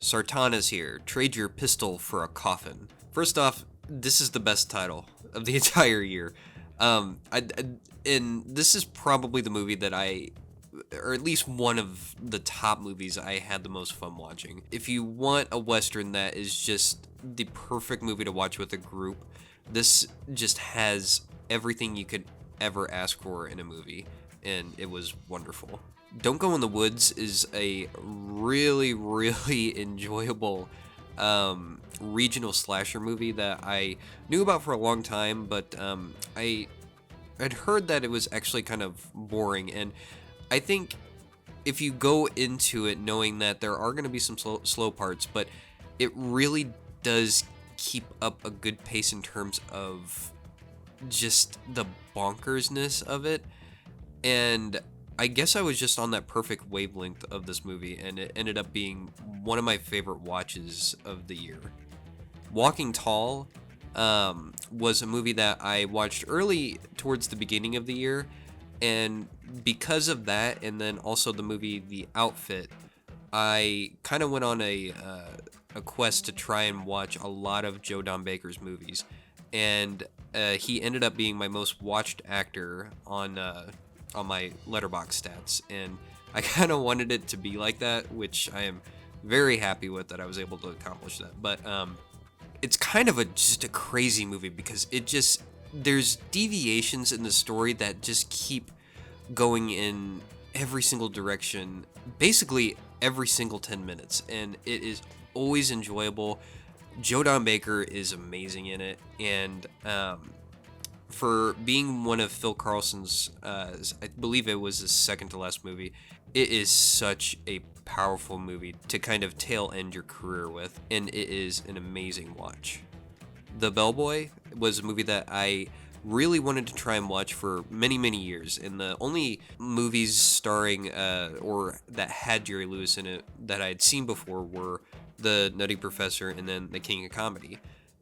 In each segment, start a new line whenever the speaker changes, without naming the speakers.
Sartana's here. Trade your pistol for a coffin. First off, this is the best title of the entire year. And this is probably the movie that or at least one of the top movies I had the most fun watching. If you want a Western that is just the perfect movie to watch with a group, this just has everything you could ever ask for in a movie, and it was wonderful. Don't Go in the Woods is a really, really enjoyable regional slasher movie that I knew about for a long time, but I'd heard that it was actually kind of boring, and I think if you go into it knowing that there are going to be some slow parts, but it really does keep up a good pace in terms of just the bonkersness of it. And I guess I was just on that perfect wavelength of this movie, and it ended up being one of my favorite watches of the year. Walking Tall was a movie that I watched early towards the beginning of the year, and because of that, and then also the movie The Outfit, I kind of went on a quest to try and watch a lot of Joe Don Baker's movies, and he ended up being my most watched actor on my Letterboxd stats, and I kind of wanted it to be like that, which I am very happy with that I was able to accomplish that. But it's kind of just a crazy movie because there's deviations in the story that just keep going in every single direction, basically every single 10 minutes, and it is always enjoyable. Joe Don Baker is amazing in it, and for being one of Phil Carlson's, I believe it was his second to last movie, it is such a powerful movie to kind of tail end your career with, and it is an amazing watch. The Bellboy was a movie that I really wanted to try and watch for many, many years, and the only movies starring or that had Jerry Lewis in it that I had seen before were The Nutty Professor and then The King of Comedy.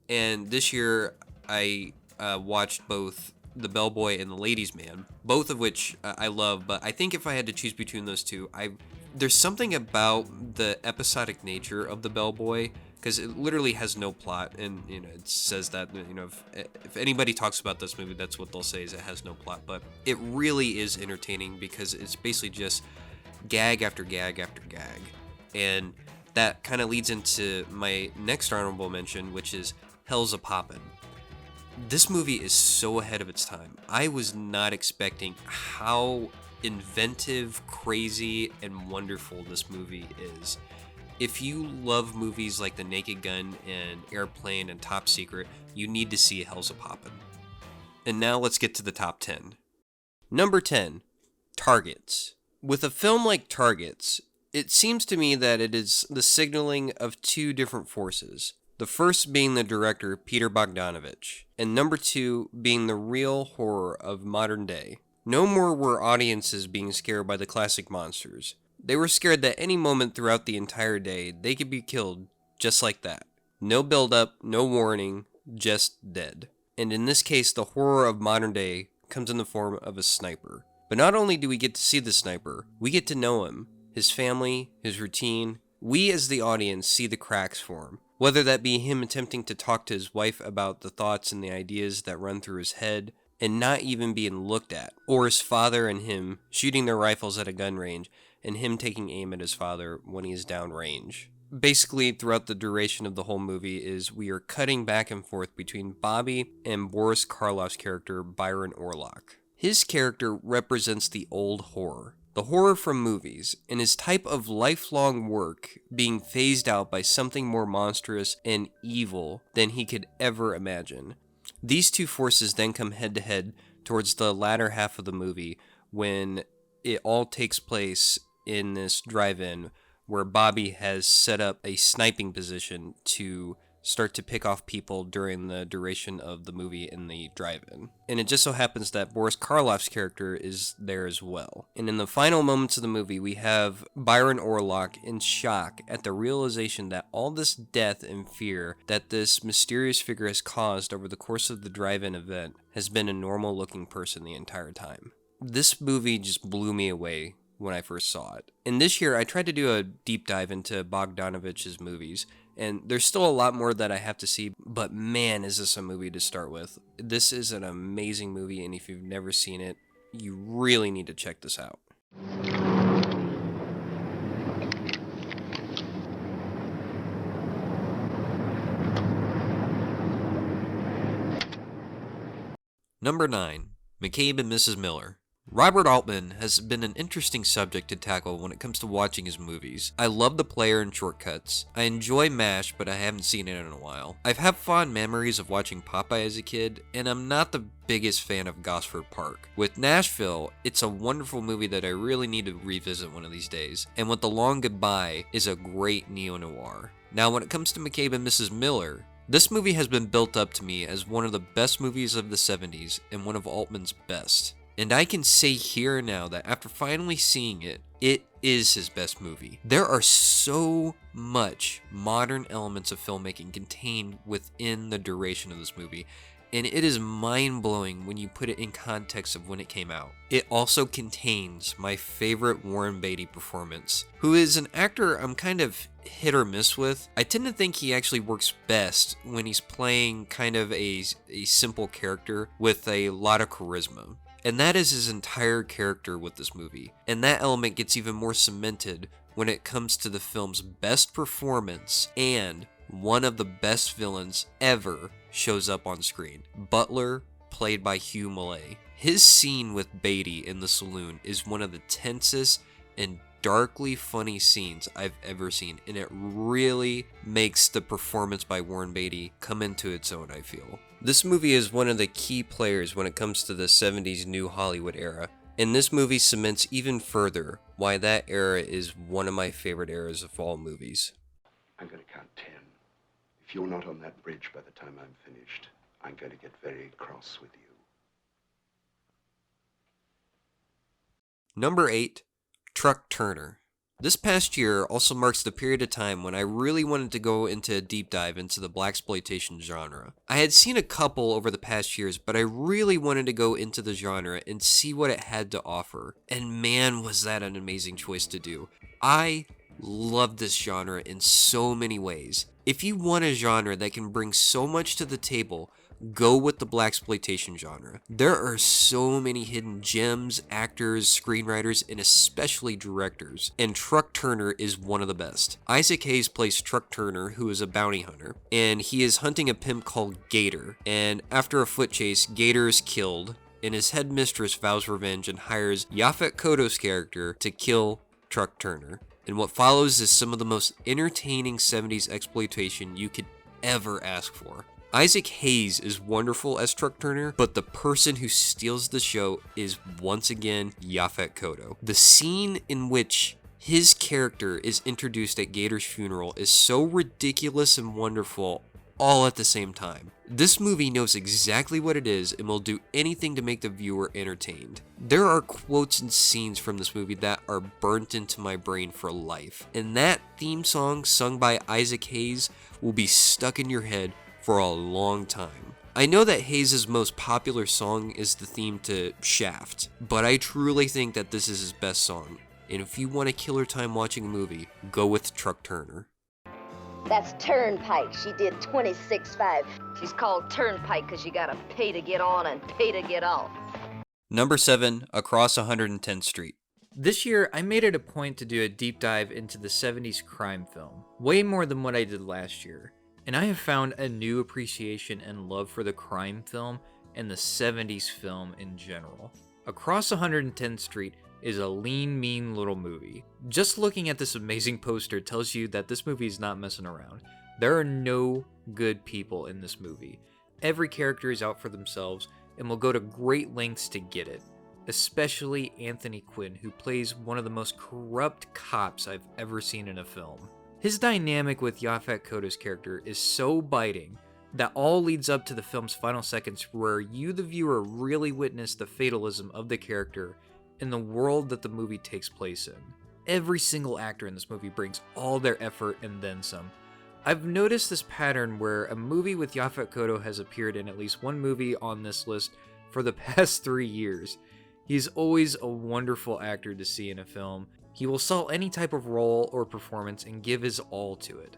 And this year I watched both The Bellboy and The Ladies' Man, both of which I love, but I think if I had to choose between those two, there's something about the episodic nature of The Bellboy, because it literally has no plot, and it says that if anybody talks about this movie, that's what they'll say, is it has no plot. But it really is entertaining because it's basically just gag after gag after gag, and that kind of leads into my next honorable mention, which is Hell's a Poppin'. This movie is so ahead of its time. I was not expecting how inventive, crazy, and wonderful this movie is. If you love movies like The Naked Gun and Airplane and Top Secret, you need to see Hell's a Poppin'. And now let's get to the top 10. Number 10, Targets. With a film like Targets, it seems to me that it is the signaling of two different forces. The first being the director, Peter Bogdanovich, and number 2 being the real horror of modern day. No more were audiences being scared by the classic monsters. They were scared that any moment throughout the entire day, they could be killed just like that. No build-up, no warning, just dead. And in this case, the horror of modern day comes in the form of a sniper. But not only do we get to see the sniper, we get to know him, his family, his routine. We as the audience see the cracks for him. Whether that be him attempting to talk to his wife about the thoughts and the ideas that run through his head, and not even being looked at, or his father and him shooting their rifles at a gun range, and him taking aim at his father when he's downrange. Basically, throughout the duration of the whole movie is we are cutting back and forth between Bobby and Boris Karloff's character, Byron Orlock. His character represents the old horror. The horror from movies, and his type of lifelong work being phased out by something more monstrous and evil than he could ever imagine. These two forces then come head to head towards the latter half of the movie when it all takes place in this drive-in where Bobby has set up a sniping position to start to pick off people during the duration of the movie in the drive-in. And it just so happens that Boris Karloff's character is there as well. And in the final moments of the movie, we have Byron Orlock in shock at the realization that all this death and fear that this mysterious figure has caused over the course of the drive-in event has been a normal-looking person the entire time. This movie just blew me away when I first saw it. And this year, I tried to do a deep dive into Bogdanovich's movies, and there's still a lot more that I have to see, but man, is this a movie to start with. This is an amazing movie, and if you've never seen it, you really need to check this out. Number 9, McCabe and Mrs. Miller. Robert Altman has been an interesting subject to tackle when it comes to watching his movies. I love The Player and Shortcuts. I enjoy MASH, but I haven't seen it in a while. I've had fond memories of watching Popeye as a kid, and I'm not the biggest fan of Gosford Park. With Nashville, it's a wonderful movie that I really need to revisit one of these days, and With the Long Goodbye is a great neo-noir. Now, when it comes to McCabe and Mrs. Miller, this movie has been built up to me as one of the best movies of the 70s and one of Altman's best. And I can say here and now that after finally seeing it, it is his best movie. There are so much modern elements of filmmaking contained within the duration of this movie, and it is mind-blowing when you put it in context of when it came out. It also contains my favorite Warren Beatty performance, who is an actor I'm kind of hit or miss with. I tend to think he actually works best when he's playing kind of a simple character with a lot of charisma. And that is his entire character with this movie. And that element gets even more cemented when it comes to the film's best performance and one of the best villains ever shows up on screen. Butler, played by Hugh Millay. His scene with Beatty in the saloon is one of the tensest and darkly funny scenes I've ever seen, and it really makes the performance by Warren Beatty come into its own, I feel. This movie is one of the key players when it comes to the 70s New Hollywood era, and this movie cements even further why that era is one of my favorite eras of all movies.
I'm going to count 10. If you're not on that bridge by the time I'm finished, I'm going to get very cross with you.
Number 8, Truck Turner. This past year also marks the period of time when I really wanted to go into a deep dive into the blaxploitation genre. I had seen a couple over the past years, but I really wanted to go into the genre and see what it had to offer. And man, was that an amazing choice to do. I love this genre in so many ways. If you want a genre that can bring so much to the table, go with the blaxploitation genre. There are so many hidden gems, actors, screenwriters, and especially directors, and Truck Turner is one of the best. Isaac Hayes plays Truck Turner, who is a bounty hunter, and he is hunting a pimp called Gator, and after a foot chase, Gator is killed, and his headmistress vows revenge and hires Yaphet Kotto's character to kill Truck Turner. And what follows is some of the most entertaining 70s exploitation you could ever ask for. Isaac Hayes is wonderful as Truck Turner, but the person who steals the show is once again Yaphet Kotto. The scene in which his character is introduced at Gator's funeral is so ridiculous and wonderful all at the same time. This movie knows exactly what it is and will do anything to make the viewer entertained. There are quotes and scenes from this movie that are burnt into my brain for life, and that theme song sung by Isaac Hayes will be stuck in your head for a long time. I know that Hayes' most popular song is the theme to Shaft, but I truly think that this is his best song, and if you want a killer time watching a movie, go with Truck Turner.
That's Turnpike. She did 26.5. She's called Turnpike because you gotta pay to get on and pay to get off.
Number 7, Across 110th Street.
This year, I made it a point to do a deep dive into the 70s crime film, way more than what I did last year. And I have found a new appreciation and love for the crime film and the 70s film in general. Across 110th Street is a lean, mean little movie. Just looking at this amazing poster tells you that this movie is not messing around. There are no good people in this movie. Every character is out for themselves and will go to great lengths to get it. Especially Anthony Quinn, who plays one of the most corrupt cops I've ever seen in a film. His dynamic with Yaphet Kotto's character is so biting that all leads up to the film's final seconds where you, the viewer, really witness the fatalism of the character in the world that the movie takes place in. Every single actor in this movie brings all their effort and then some. I've noticed this pattern where a movie with Yaphet Kotto has appeared in at least one movie on this list for the past 3 years. He's always a wonderful actor to see in a film. He will sell any type of role or performance and give his all to it.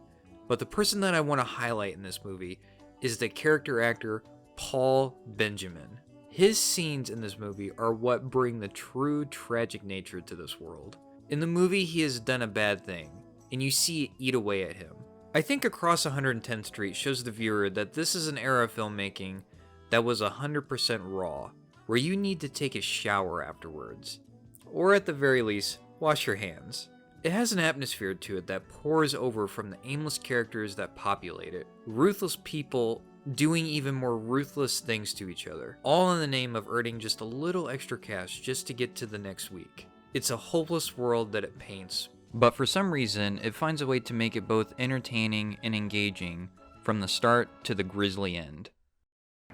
But the person that I want to highlight in this movie is the character actor Paul Benjamin. His scenes in this movie are what bring the true tragic nature to this world. In the movie, he has done a bad thing, and you see it eat away at him. I think Across 110th Street shows the viewer that this is an era of filmmaking that was 100% raw, where you need to take a shower afterwards. Or at the very least, wash your hands. It has an atmosphere to it that pours over from the aimless characters that populate it. Ruthless people doing even more ruthless things to each other, all in the name of earning just a little extra cash just to get to the next week. It's a hopeless world that it paints, but for some reason, it finds a way to make it both entertaining and engaging from the start to the grisly end.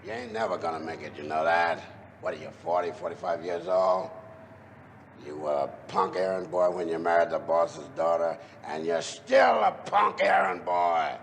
You ain't never gonna make it, you know that? What are you, 40, 45 years old? You were a punk errand boy when you married the boss's daughter, and you're still a punk errand boy.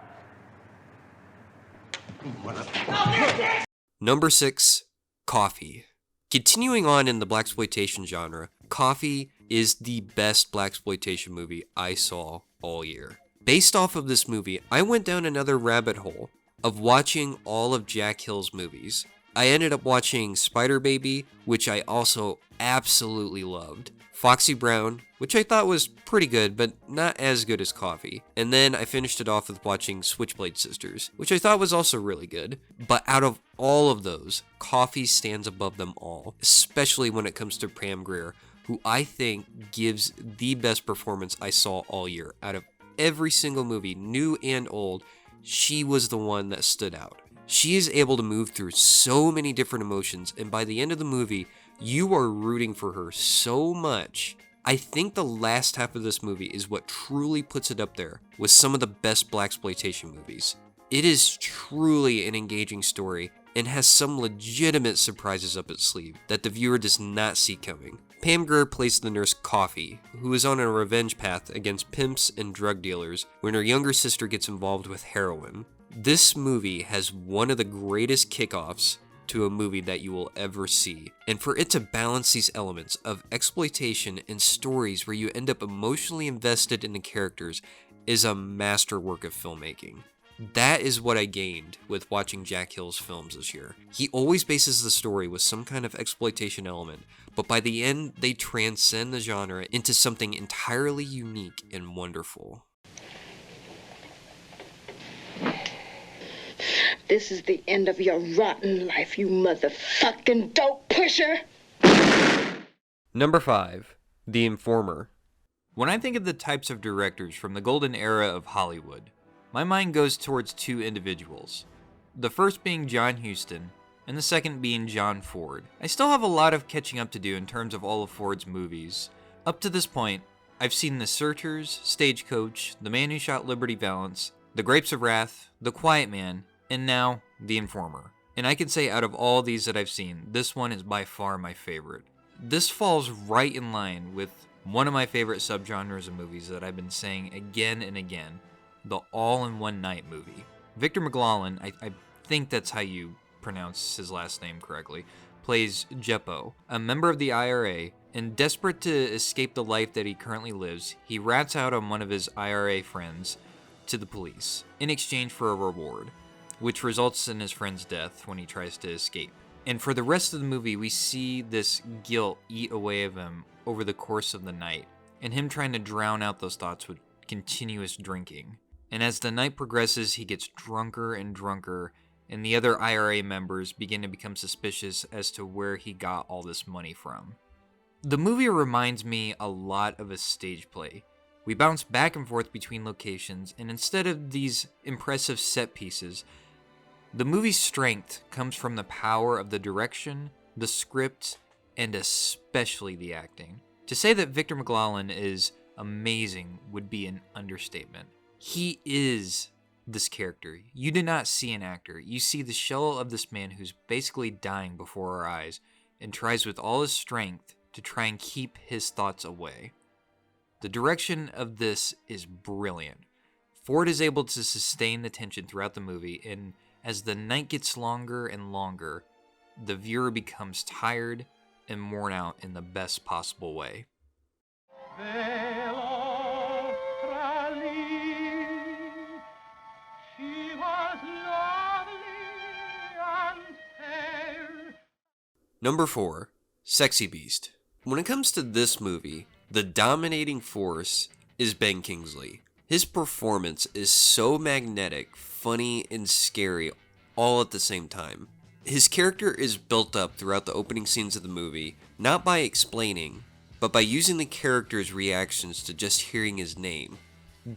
Number 6, Coffee. Continuing on in the blaxploitation genre, Coffee is the best blaxploitation movie I saw all year. Based off of this movie, I went down another rabbit hole of watching all of Jack Hill's movies. I ended up watching Spider Baby, which I also absolutely loved, Foxy Brown, which I thought was pretty good, but not as good as Coffee, and then I finished it off with watching Switchblade Sisters, which I thought was also really good. But out of all of those, Coffee stands above them all, especially when it comes to Pam Grier, who I think gives the best performance I saw all year. Out of every single movie, new and old, she was the one that stood out. She is able to move through so many different emotions, and by the end of the movie, you are rooting for her so much. I think the last half of this movie is what truly puts it up there with some of the best blaxploitation movies. It is truly an engaging story and has some legitimate surprises up its sleeve that the viewer does not see coming. Pam Grier plays the nurse Coffee, who is on a revenge path against pimps and drug dealers when her younger sister gets involved with heroin. This movie has one of the greatest kickoffs to a movie that you will ever see, and for it to balance these elements of exploitation and stories where you end up emotionally invested in the characters is a masterwork of filmmaking. That is what I gained with watching Jack Hill's films this year. He always bases the story with some kind of exploitation element, but by the end, they transcend the genre into something entirely unique and wonderful.
This is the end of your rotten life, you motherfucking dope pusher!
Number 5, The Informer. When I think of the types of directors from the golden era of Hollywood, my mind goes towards two individuals. The first being John Huston, and the second being John Ford. I still have a lot of catching up to do in terms of all of Ford's movies. Up to this point, I've seen The Searchers, Stagecoach, The Man Who Shot Liberty Valance, The Grapes of Wrath, The Quiet Man, and now The Informer. And I can say out of all these that I've seen, this one is by far my favorite. This falls right in line with one of my favorite subgenres of movies that I've been saying again and again, the All-in-One Night movie. Victor McLaglen, I think that's how you pronounce his last name correctly, plays Jeppo, a member of the IRA, and desperate to escape the life that he currently lives, he rats out on one of his IRA friends to the police in exchange for a reward, which results in his friend's death when he tries to escape. And for the rest of the movie, we see this guilt eat away of him over the course of the night, and him trying to drown out those thoughts with continuous drinking. And as the night progresses, he gets drunker and drunker, and the other IRA members begin to become suspicious as to where he got all this money from. The movie reminds me a lot of a stage play. We bounce back and forth between locations, and instead of these impressive set pieces, the movie's strength comes from the power of the direction, the script, and especially the acting. To say that Victor McLaglen is amazing would be an understatement. He is this character. You do not see an actor. You see the shell of this man who's basically dying before our eyes and tries with all his strength to try and keep his thoughts away. The direction of this is brilliant. Ford is able to sustain the tension throughout the movie, and as the night gets longer and longer, the viewer becomes tired and worn out in the best possible way.
Number 4, Sexy Beast. When it comes to this movie, the dominating force is Ben Kingsley. His performance is so magnetic, funny, and scary all at the same time. His character is built up throughout the opening scenes of the movie, not by explaining, but by using the character's reactions to just hearing his name,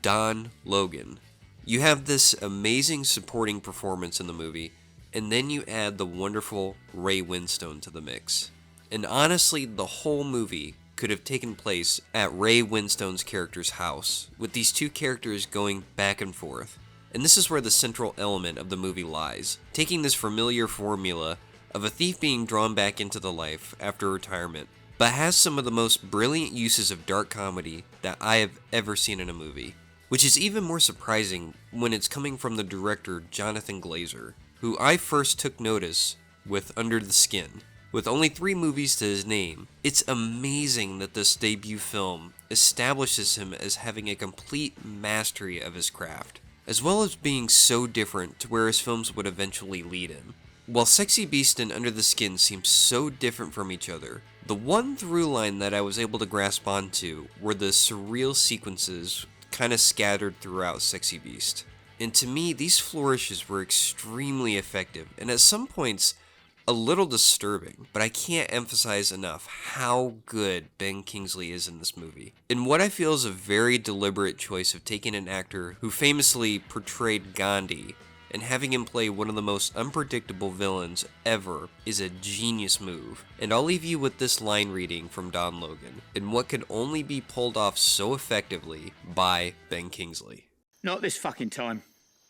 Don Logan. You have this amazing supporting performance in the movie, and then you add the wonderful Ray Winstone to the mix. And honestly, the whole movie could have taken place at Ray Winstone's character's house, with these two characters going back and forth. And this is where the central element of the movie lies, taking this familiar formula of a thief being drawn back into the life after retirement, but has some of the most brilliant uses of dark comedy that I have ever seen in a movie, which is even more surprising when it's coming from the director Jonathan Glazer, who I first took notice with Under the Skin. With only 3 movies to his name, it's amazing that this debut film establishes him as having a complete mastery of his craft, as well as being so different to where his films would eventually lead him. While Sexy Beast and Under the Skin seem so different from each other, the one through line that I was able to grasp onto were the surreal sequences kind of scattered throughout Sexy Beast. And to me, these flourishes were extremely effective, and at some points, a little disturbing, but I can't emphasize enough how good Ben Kingsley is in this movie. In what I feel is a very deliberate choice of taking an actor who famously portrayed Gandhi and having him play one of the most unpredictable villains ever is a genius move. And I'll leave you with this line reading from Don Logan, in what could only be pulled off so effectively by Ben Kingsley.
Not this fucking time.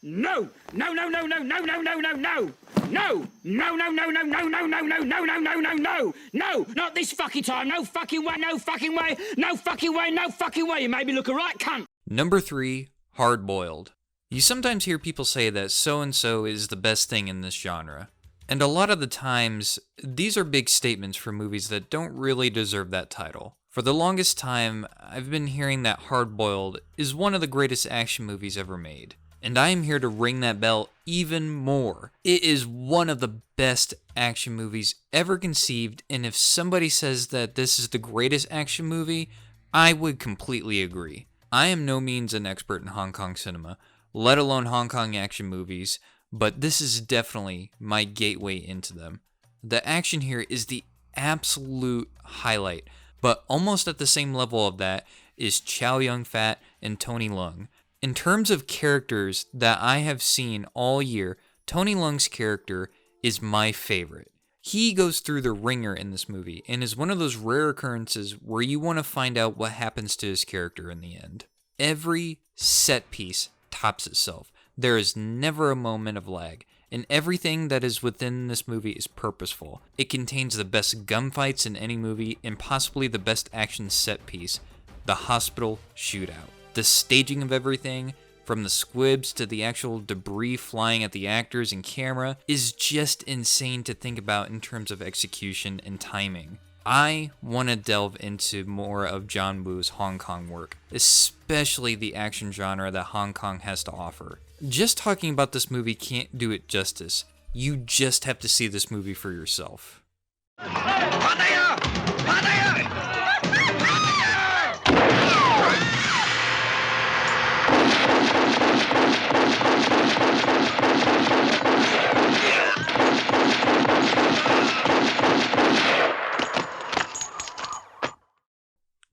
No! No, no, no, no, no, no, no, no, no! No! No, no, no, no, no, no, no, no, no, no, no, no, no! No! Not this fucking time! No fucking way, no fucking way, no fucking way, no fucking way! You made me look a right cunt!
Number 3, Hard Boiled. You sometimes hear people say that so-and-so is the best thing in this genre. And a lot of the times, these are big statements for movies that don't really deserve that title. For the longest time, I've been hearing that Hard Boiled is one of the greatest action movies ever made. And I am here to ring that bell even more. It is one of the best action movies ever conceived, and if somebody says that this is the greatest action movie, I would completely agree. I am no means an expert in Hong Kong cinema, let alone Hong Kong action movies, but this is definitely my gateway into them. The action here is the absolute highlight, but almost at the same level of that is Chow Yun-fat and Tony Leung. In terms of characters that I have seen all year, Tony Leung's character is my favorite. He goes through the ringer in this movie and is one of those rare occurrences where you want to find out what happens to his character in the end. Every set piece tops itself. There is never a moment of lag, and everything that is within this movie is purposeful. It contains the best gunfights in any movie and possibly the best action set piece, the hospital shootout. The staging of everything, from the squibs to the actual debris flying at the actors and camera, is just insane to think about in terms of execution and timing. I want to delve into more of John Woo's Hong Kong work, especially the action genre that Hong Kong has to offer. Just talking about this movie can't do it justice. You just have to see this movie for yourself.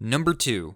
Number 2,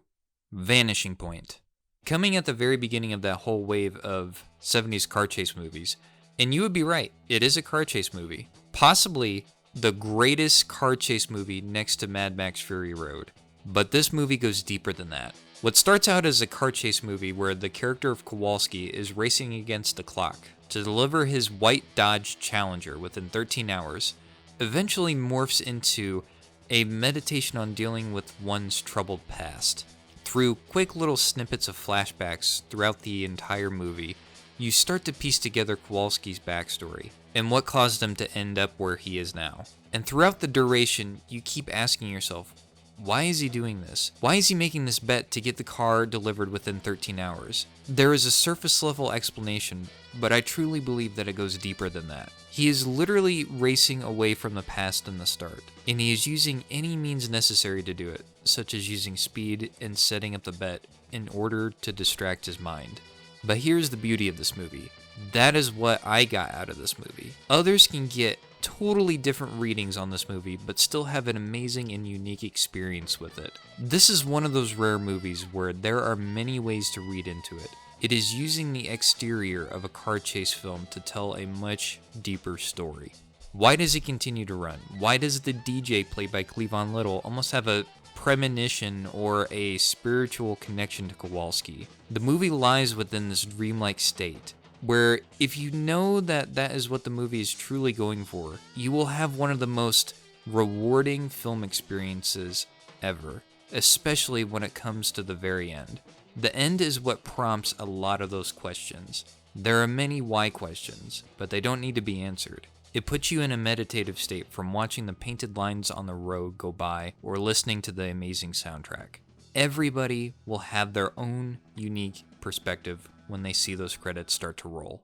Vanishing Point. Coming at the very beginning of that whole wave of 70s car chase movies, and you would be right, it is a car chase movie. Possibly the greatest car chase movie next to Mad Max Fury Road. But this movie goes deeper than that. What starts out as a car chase movie where the character of Kowalski is racing against the clock to deliver his white Dodge Challenger within 13 hours, eventually morphs into a meditation on dealing with one's troubled past. Through quick little snippets of flashbacks throughout the entire movie, you start to piece together Kowalski's backstory and what caused him to end up where he is now. And throughout the duration, you keep asking yourself, why is he doing this? Why is he making this bet to get the car delivered within 13 hours? There is a surface level explanation, but I truly believe that it goes deeper than that. He is literally racing away from the past in the start, and he is using any means necessary to do it, such as using speed and setting up the bet in order to distract his mind. But here's the beauty of this movie. That is what I got out of this movie. Others can get totally different readings on this movie, but still have an amazing and unique experience with it. This is one of those rare movies where there are many ways to read into it. It is using the exterior of a car chase film to tell a much deeper story. Why does he continue to run? Why does the DJ played by Cleavon Little almost have a premonition or a spiritual connection to Kowalski? The movie lies within this dreamlike state, where if you know that that is what the movie is truly going for, you will have one of the most rewarding film experiences ever, especially when it comes to the very end. The end is what prompts a lot of those questions. There are many why questions, but they don't need to be answered. It puts you in a meditative state from watching the painted lines on the road go by or listening to the amazing soundtrack. Everybody will have their own unique perspective when they see those credits start to roll.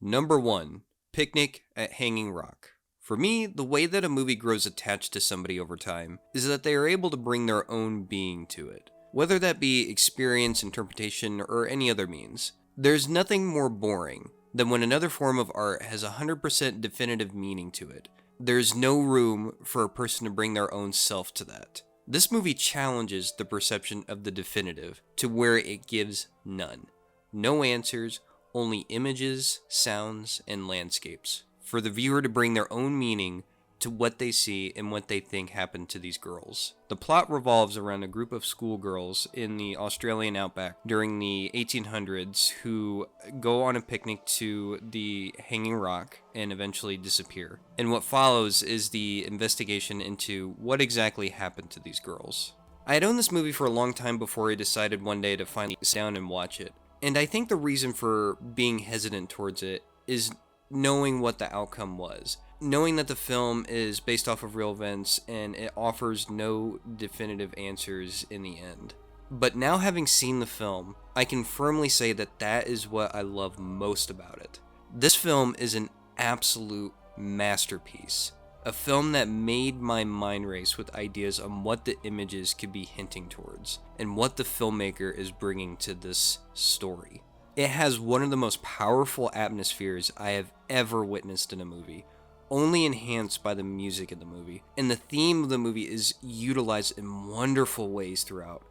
Number 1, Picnic at Hanging Rock. For me, the way that a movie grows attached to somebody over time is that they are able to bring their own being to it, whether that be experience, interpretation, or any other means. There's nothing more boring than when another form of art has 100% definitive meaning to it. There's no room for a person to bring their own self to that. This movie challenges the perception of the definitive to where it gives none. No answers, only images, sounds, and landscapes, for the viewer to bring their own meaning to what they see and what they think happened to these girls. The plot revolves around a group of schoolgirls in the Australian outback during the 1800s who go on a picnic to the Hanging Rock and eventually disappear. And what follows is the investigation into what exactly happened to these girls. I had owned this movie for a long time before I decided one day to finally sit down and watch it. And I think the reason for being hesitant towards it is knowing what the outcome was. Knowing that the film is based off of real events and it offers no definitive answers in the end. But now having seen the film, I can firmly say that that is what I love most about it. This film is an absolute masterpiece. A film that made my mind race with ideas on what the images could be hinting towards and what the filmmaker is bringing to this story. It has one of the most powerful atmospheres I have ever witnessed in a movie, only enhanced by the music in the movie. And the theme of the movie is utilized in wonderful ways throughout.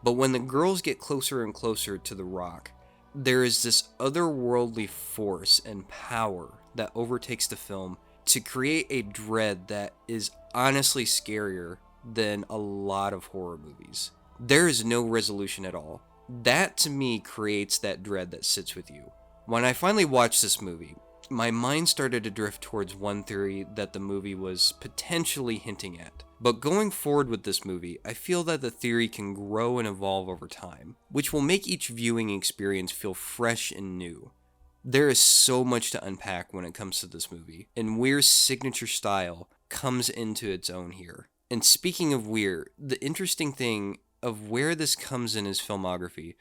But when the girls get closer and closer to the rock, there is this otherworldly force and power that overtakes the film to create a dread that is honestly scarier than a lot of horror movies. There is no resolution at all. That to me creates that dread that sits with you. When I finally watched this movie, my mind started to drift towards one theory that the movie was potentially hinting at. But going forward with this movie, I feel that the theory can grow and evolve over time, which will make each viewing experience feel fresh and new. There is so much to unpack when it comes to this movie, and Weir's signature style comes into its own here. And speaking of Weir, the interesting thing of where this comes in his filmography,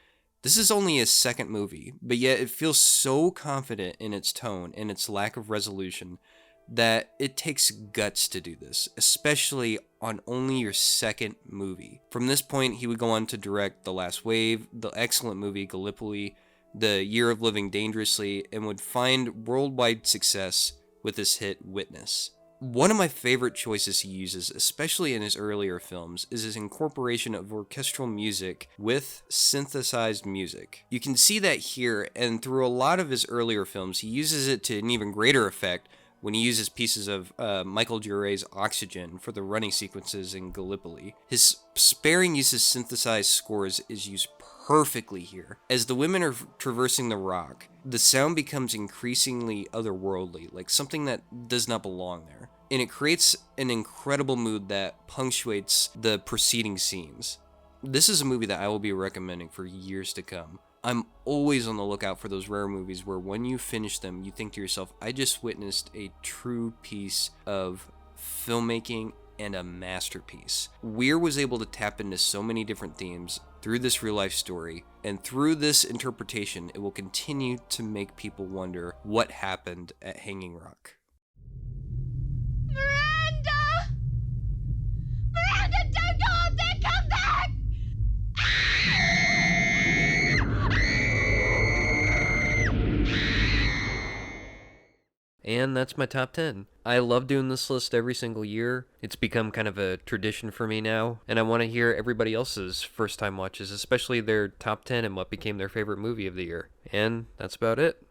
this is only his second movie, but yet it feels so confident in its tone and its lack of resolution that it takes guts to do this, especially on only your second movie. From this point, he would go on to direct The Last Wave, the excellent movie Gallipoli, The Year of Living Dangerously, and would find worldwide success with his hit Witness. One of my favorite choices he uses, especially in his earlier films, is his incorporation of orchestral music with synthesized music. You can see that here, and through a lot of his earlier films, he uses it to an even greater effect when he uses pieces of Michael Duré's Oxygen for the running sequences in Gallipoli. His sparing use of synthesized scores is used perfectly here. As the women are traversing the rock, the sound becomes increasingly otherworldly, like something that does not belong there. And it creates an incredible mood that punctuates the preceding scenes. This is a movie that I will be recommending for years to come. I'm always on the lookout for those rare movies where when you finish them, you think to yourself, I just witnessed a true piece of filmmaking and a masterpiece. Weir was able to tap into so many different themes through this real life story, and through this interpretation, it will continue to make people wonder what happened at Hanging Rock.
Miranda! Miranda, don't go up there! Come back!
And that's my top 10. I love doing this list every single year. It's become kind of a tradition for me now, and I want to hear everybody else's first time watches, especially their top 10 and what became their favorite movie of the year. And that's about it.